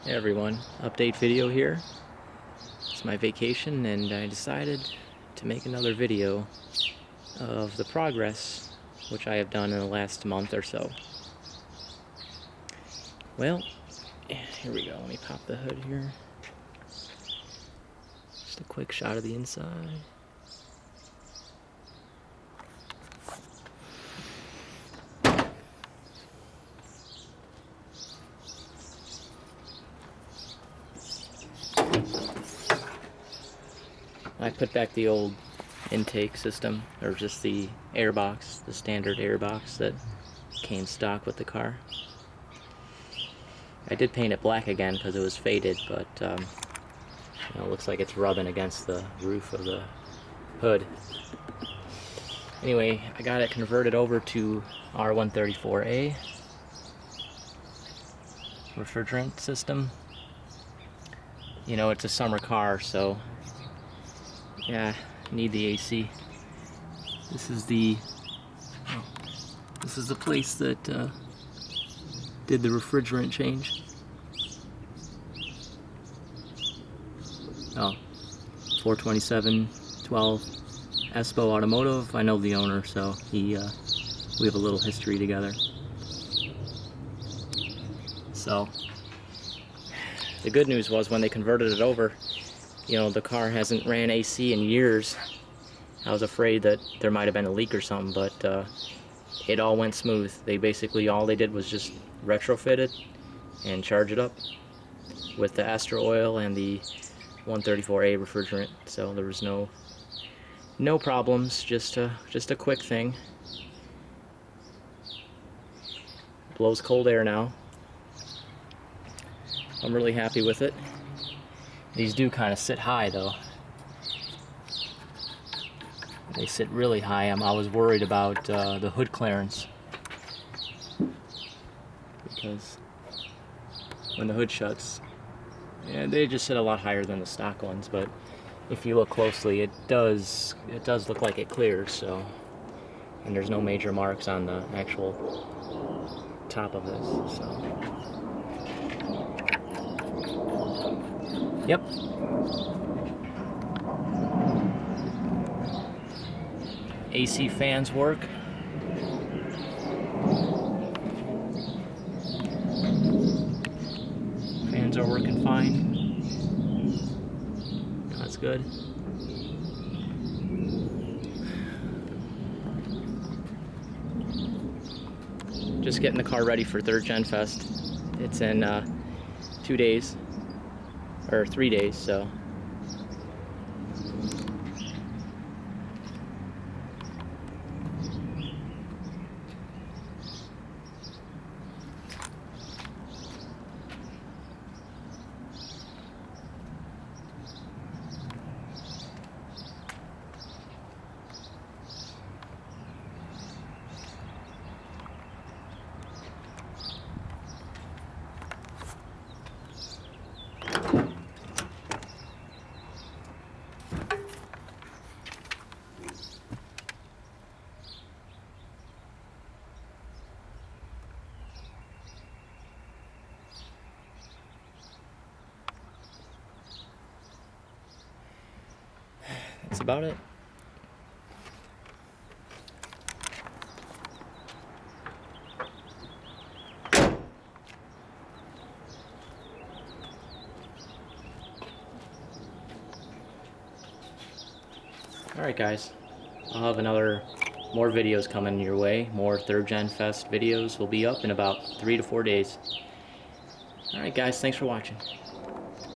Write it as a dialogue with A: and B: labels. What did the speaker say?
A: Hey everyone, update video here. It's my vacation and I decided to make another video of the progress which I have done in the last month or so. Well, here we go. Let me pop the hood here. Just a quick shot of the inside. I put back the old intake system, or just the air box, the standard air box that came stock with the car. I did paint it black again because it was faded, but it looks like it's rubbing against the roof of the hood. Anyway, I got it converted over to R134A refrigerant system. You know, it's a summer car, so yeah, need the AC. This is the place that did the refrigerant change. Oh, 42712 Espo Automotive. I know the owner, so we have a little history together. So the good news was when they converted it over, you know, the car hasn't ran AC in years. I was afraid that there might have been a leak or something, but it all went smooth. They basically, all they did was just retrofit it and charge it up with the Astra oil and the 134A refrigerant. So there was no problems, just a quick thing. Blows cold air now. I'm really happy with it. These do kind of sit high though. They sit really high. I was worried about the hood clearance, because when the hood shuts, yeah, they just sit a lot higher than the stock ones. But if you look closely, it does look like it clears. So, and there's no major marks on the actual top of this. So, yep. AC fans work. Fans are working fine. That's good. Just getting the car ready for 3rd Gen Fest. It's in 2 days, or 3 days, so. That's about it. Alright guys, I'll have more videos coming your way. More 3rd Gen Fest videos will be up in about 3 to 4 days. Alright guys, thanks for watching.